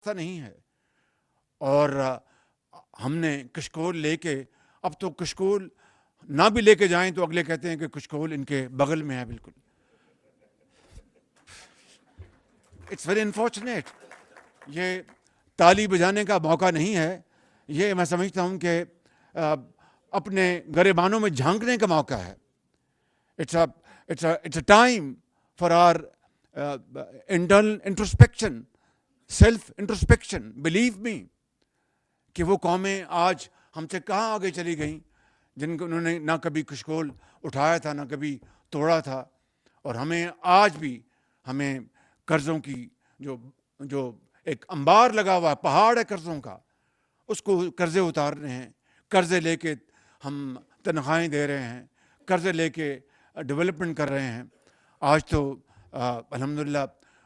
راستہ نہیں ہے. اور ہم نے کشکول لے کے، اب تو کشکول نہ بھی لے کے جائیں تو اگلے کہتے ہیں کہ کشکول ان کے بغل میں ہے. بالکل اٹس ویری انفارچونیٹ. یہ تالی بجانے کا موقع نہیں ہے، یہ میں سمجھتا ہوں کہ اپنے گریبانوں میں جھانکنے کا موقع ہے. It's a time for our internal introspection, self introspection. Believe me کہ وہ قومیں آج ہم سے کہاں آگے چلی گئیں جن کو انہوں نے نہ کبھی کشکول اٹھایا تھا نہ کبھی توڑا تھا. اور ہمیں آج بھی ہمیں قرضوں کی جو ایک انبار لگا ہوا ہے، پہاڑ ہے قرضوں کا، اس کو قرضے اتارنے ہیں. قرضے لے کے ہم تنخواہیں دے رہے ہیں، قرضے لے کے ڈیولپمنٹ کر رہے ہیں. آج تو الحمدللہ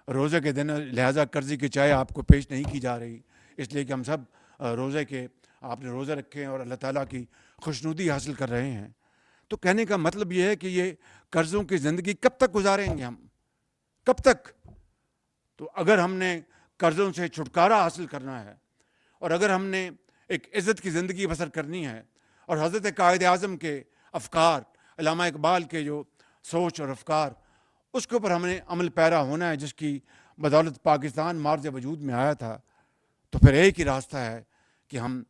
روزے کے دن لہٰذا قرضے کی چائے آپ کو پیش نہیں کی جا رہی، اس لیے کہ ہم سب روزے کے آپ نے روزے رکھے ہیں اور اللہ تعالیٰ کی خوشنودی حاصل کر رہے ہیں. تو کہنے کا مطلب یہ ہے کہ یہ قرضوں کی زندگی کب تک گزاریں گے ہم، کب تک؟ تو اگر ہم نے قرضوں سے چھٹکارا حاصل کرنا ہے اور اگر ہم نے ایک عزت کی زندگی بسر کرنی ہے، اور حضرت قائد اعظم کے افکار، علامہ اقبال کے جو سوچ اور افکار، اس کے اوپر ہم نے عمل پیرا ہونا ہے، جس کی بدولت پاکستان مارج وجود میں آیا تھا. تو پھر ایک ہی راستہ ہے کہ ہم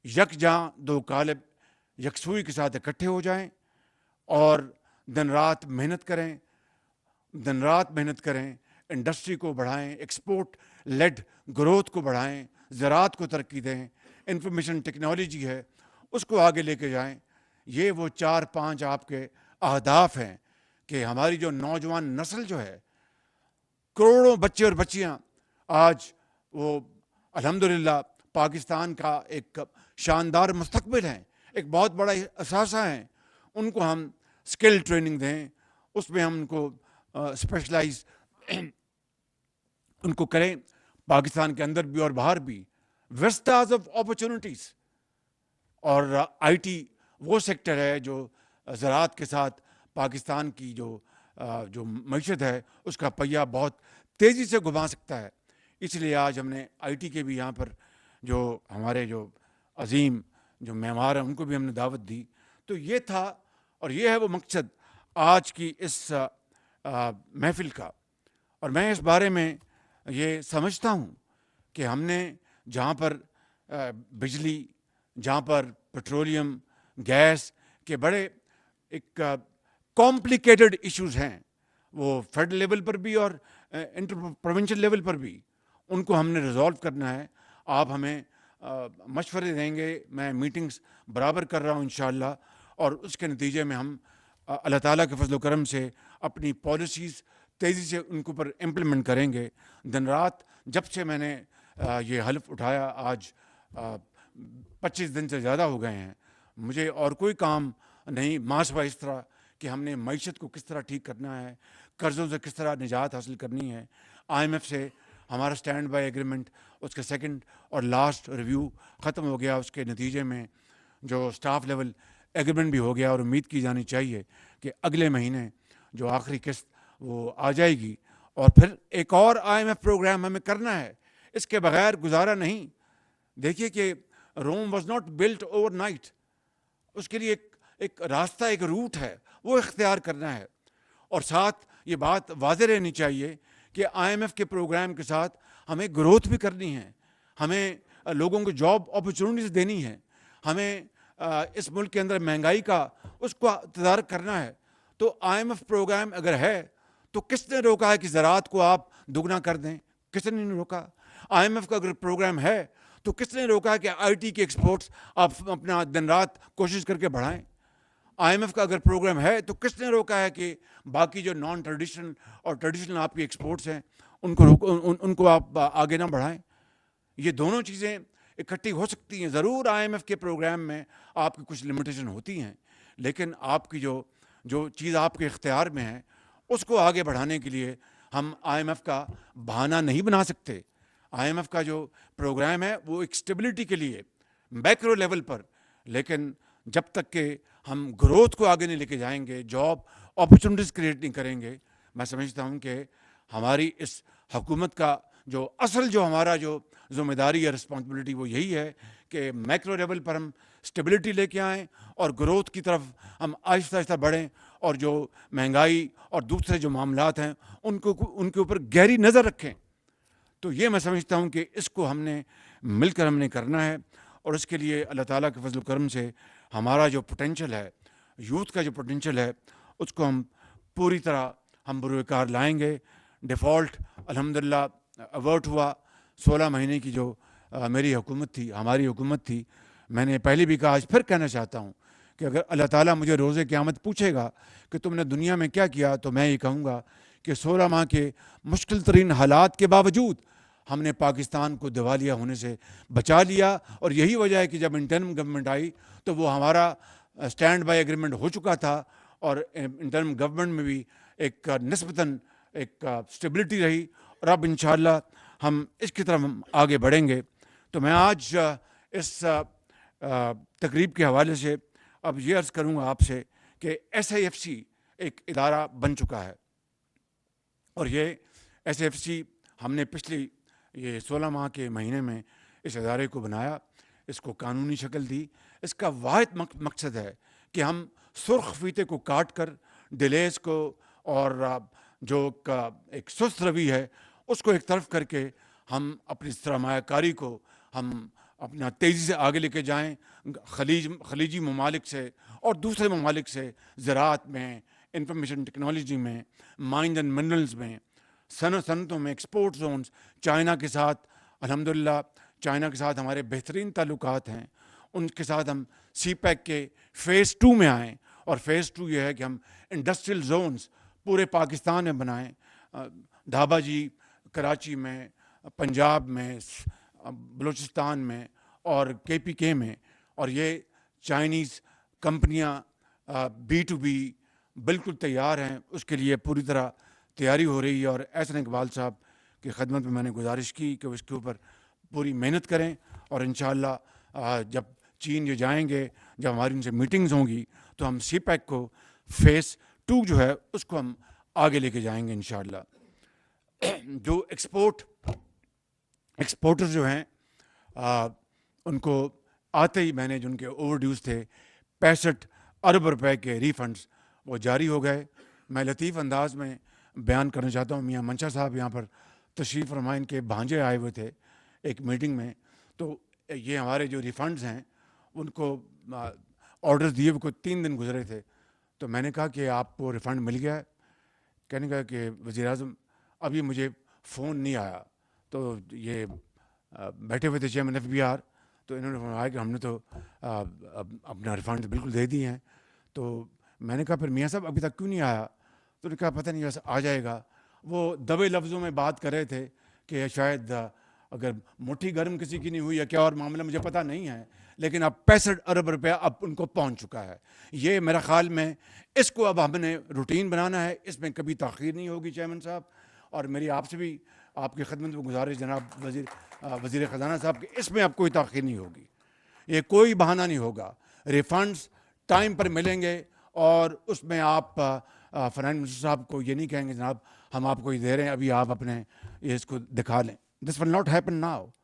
یکجاں دو قالب یکسوئی کے ساتھ اکٹھے ہو جائیں اور دن رات محنت کریں، دن رات محنت کریں، انڈسٹری کو بڑھائیں، ایکسپورٹ لیڈ گروتھ کو بڑھائیں، زراعت کو ترقی دیں، انفارمیشن ٹیکنالوجی ہے اس کو آگے لے کے جائیں. یہ وہ 4-5 آپ کے اہداف ہیں کہ ہماری جو نوجوان نسل جو ہے، کروڑوں بچے اور بچیاں آج وہ الحمدللہ پاکستان کا ایک شاندار مستقبل ہیں، ایک بہت بڑا اثاثہ ہیں. ان کو ہم اسکل ٹریننگ دیں، اس میں ہم ان کو اسپیشلائز ان کو کریں، پاکستان کے اندر بھی اور باہر بھی. وسٹاز آف اپرچونٹیز. اور آئی ٹی وہ سیکٹر ہے جو زراعت کے ساتھ پاکستان کی جو معیشت ہے اس کا پہیہ بہت تیزی سے گھما سکتا ہے. اس لیے آج ہم نے آئی ٹی کے بھی یہاں پر جو ہمارے جو عظیم جو معمار ہیں ان کو بھی ہم نے دعوت دی. تو یہ تھا اور یہ ہے وہ مقصد آج کی اس محفل کا. اور میں اس بارے میں یہ سمجھتا ہوں کہ ہم نے جہاں پر بجلی، جہاں پر پیٹرولیم، گیس کے بڑے ایک کمپلیکیٹڈ ایشوز ہیں، وہ فیڈرل لیول پر بھی اور انٹر پروونشل لیول پر بھی، ان کو ہم نے ریزالو کرنا ہے. آپ ہمیں مشورے دیں گے، میں میٹنگز برابر کر رہا ہوں انشاءاللہ، اور اس کے نتیجے میں ہم اللہ تعالیٰ کے فضل و کرم سے اپنی پالیسیز تیزی سے ان کے اوپر امپلیمنٹ کریں گے. دن رات جب سے میں نے یہ حلف اٹھایا، آج 25 دن سے زیادہ ہو گئے ہیں، مجھے اور کوئی کام نہیں ماں سوا اس طرح کہ ہم نے معیشت کو کس طرح ٹھیک کرنا ہے، قرضوں سے کس طرح نجات حاصل کرنی ہے. آئی ایم ایف سے ہمارا اسٹینڈ بائی ایگریمنٹ، اس کے سیکنڈ اور لاسٹ ریویو ختم ہو گیا. اس کے نتیجے میں جو اسٹاف لیول ایگریمنٹ بھی ہو گیا، اور امید کی جانی چاہیے کہ اگلے مہینے جو آخری قسط وہ آ جائے گی. اور پھر ایک اور آئی ایم ایف پروگرام ہمیں کرنا ہے، اس کے بغیر گزارا نہیں. دیکھیے کہ Rome was not built overnight, اس کے لیے ایک راستہ، ایک روٹ ہے، وہ اختیار کرنا ہے. اور ساتھ یہ بات واضح رہنی چاہیے کہ آئی ایم ایف کے پروگرام کے ساتھ ہمیں گروتھ بھی کرنی ہے، ہمیں لوگوں کو جاب اپرچونیٹیز دینی ہے، ہمیں اس ملک کے اندر مہنگائی کا اس کو تدارک کرنا ہے. تو آئی ایم ایف پروگرام اگر ہے تو کس نے روکا ہے کہ زراعت کو آپ دگنا کر دیں؟ کس نے نہیں روکا. آئی ایم ایف کا اگر پروگرام ہے تو کس نے روکا ہے کہ آئی ٹی کے ایکسپورٹس آپ اپنا دن رات کوشش کر کے بڑھائیں؟ آئی ایم ایف کا اگر پروگرام ہے تو کس نے روکا ہے کہ باقی جو نان ٹریڈیشنل اور ٹریڈیشنل آپ کی ایکسپورٹس ہیں ان کو آپ آگے نہ بڑھائیں؟ یہ دونوں چیزیں اکٹھی ہو سکتی ہیں. ضرور آئی ایم ایف کے پروگرام میں آپ کی کچھ لمیٹیشن ہوتی ہیں، لیکن آپ کی جو چیز آپ کے اختیار میں ہے اس کو آگے بڑھانے کے لیے ہم آئی ایم ایف کا بہانہ نہیں بنا سکتے. آئی ایم ایف کا جو پروگرام ہے وہ ایک اسٹیبلٹی کے لیے میکرو لیول پر، لیکن جب تک کہ ہم گروتھ کو آگے نہیں لے کے جائیں گے، جاب اپرچونیٹیز کریٹ نہیں کریں گے، میں سمجھتا ہوں کہ ہماری اس حکومت کا جو اصل جو ہمارا جو ذمہ داری ہے رسپانسبلٹی وہ یہی ہے کہ میکرو لیول پر ہم اسٹیبلٹی لے کے آئیں اور گروتھ کی طرف ہم آہستہ آہستہ بڑھیں, اور جو مہنگائی اور دوسرے جو معاملات ہیں ان کے اوپر گہری نظر رکھیں. تو یہ میں سمجھتا ہوں کہ اس کو ہم نے مل کر ہم نے کرنا ہے, اور اس کے لیے اللہ تعالیٰ کے فضل و کرم سے ہمارا جو پوٹینشیل ہے, یوتھ کا جو پوٹینشیل ہے, اس کو ہم پوری طرح ہم بروئے کار لائیں گے. ڈیفالٹ الحمدللہ اوارٹ ہوا. 16 مہینے کی جو میری حکومت تھی, ہماری حکومت تھی, میں نے پہلے بھی کہا, آج پھر کہنا چاہتا ہوں کہ اگر اللہ تعالیٰ مجھے روز قیامت پوچھے گا کہ تم نے دنیا میں کیا کیا, تو میں یہ کہوں گا کہ 16 ماہ کے مشکل ترین حالات کے باوجود ہم نے پاکستان کو دیوالیہ ہونے سے بچا لیا. اور یہی وجہ ہے کہ جب انٹرم گورنمنٹ آئی تو وہ ہمارا اسٹینڈ بائی ایگریمنٹ ہو چکا تھا, اور انٹرم گورنمنٹ میں بھی ایک نسبتاً ایک اسٹیبلٹی رہی, اور اب انشاءاللہ ہم اس کی طرف آگے بڑھیں گے. تو میں آج اس تقریب کے حوالے سے اب یہ عرض کروں گا آپ سے کہ ایس آئی ایف سی ایک ادارہ بن چکا ہے, اور یہ ایس آئی ایف سی ہم نے پچھلی یہ 16 ماہ کے مہینے میں اس ادارے کو بنایا, اس کو قانونی شکل دی. اس کا واحد مقصد ہے کہ ہم سرخ فیتے کو کاٹ کر ڈیلیز کو اور جو ایک سست روی ہے اس کو ایک طرف کر کے ہم اپنی سرمایہ کاری کو ہم اپنا تیزی سے آگے لے کے جائیں. خلیجی ممالک سے اور دوسرے ممالک سے زراعت میں, انفارمیشن ٹیکنالوجی میں, مائنز اینڈ منرلز میں, صنعتوں میں, ایکسپورٹ زونز. چائنا کے ساتھ الحمدللہ چائنا کے ساتھ ہمارے بہترین تعلقات ہیں, ان کے ساتھ ہم سی پیک کے فیز 2 میں آئیں, اور فیز 2 یہ ہے کہ ہم انڈسٹریل زونز پورے پاکستان میں بنائیں. دھابا جی کراچی میں, پنجاب میں, بلوچستان میں اور KPK میں, اور یہ چائنیز کمپنیاں B2B بالکل تیار ہیں, اس کے لیے پوری طرح تیاری ہو رہی ہے. اور احسن اقبال صاحب کی خدمت میں میں نے گزارش کی کہ اس کے اوپر پوری محنت کریں, اور انشاءاللہ جب چین جو جائیں گے, جب ہماری ان سے میٹنگز ہوں گی, تو ہم سی پیک کو فیز 2 جو ہے اس کو ہم آگے لے کے جائیں گے انشاءاللہ. جو ایکسپورٹر جو ہیں ان کو آتے ہی میں نے جو ان کے اوور ڈیوز تھے 65 ارب روپے کے ریفنڈز وہ جاری ہو گئے. میں لطیف انداز میں بیان کرنا چاہتا ہوں, میاں منشا صاحب یہاں پر تشریف فرما, ان کے بھانجے آئے ہوئے تھے ایک میٹنگ میں, تو یہ ہمارے جو ریفنڈز ہیں ان کو آرڈرز دیے ہوئے کوئی 3 دن گزرے تھے, تو میں نے کہا کہ آپ کو ریفنڈ مل گیا ہے. کہنے کا کہ وزیر اعظم ابھی مجھے فون نہیں آیا. تو یہ بیٹھے ہوئے تھے چیئرمین FBR, تو انہوں نے فرمایا کہ ہم نے تو اپنا ریفنڈ بالکل دے دیے ہیں. تو میں نے کہا پھر میاں صاحب ابھی تک کیوں نہیں آیا؟ تو انہوں نے کہا پتہ نہیں ویسے آ جائے گا. وہ دبے لفظوں میں بات کر رہے تھے کہ شاید اگر مٹھی گرم کسی کی نہیں ہوئی یا کیا اور معاملہ مجھے پتہ نہیں ہے, لیکن اب 65 ارب روپیہ اب ان کو پہنچ چکا ہے. یہ میرا خیال میں اس کو اب ہم نے روٹین بنانا ہے, اس میں کبھی تاخیر نہیں ہوگی چیئرمین صاحب. اور میری آپ سے بھی آپ کی خدمت میں گزارش جناب وزیر خزانہ صاحب کہ اس میں اب کوئی تاخیر نہیں ہوگی, یہ کوئی بہانہ نہیں ہوگا. ریفنڈز ٹائم پر ملیں گے, اور اس میں آپ فنانس منسٹر صاحب کو یہ نہیں کہیں گے جناب ہم آپ کو یہ دے رہے ہیں ابھی آپ اپنے یہ اس کو دکھا لیں. دس ول ناٹ ہیپن ناؤ.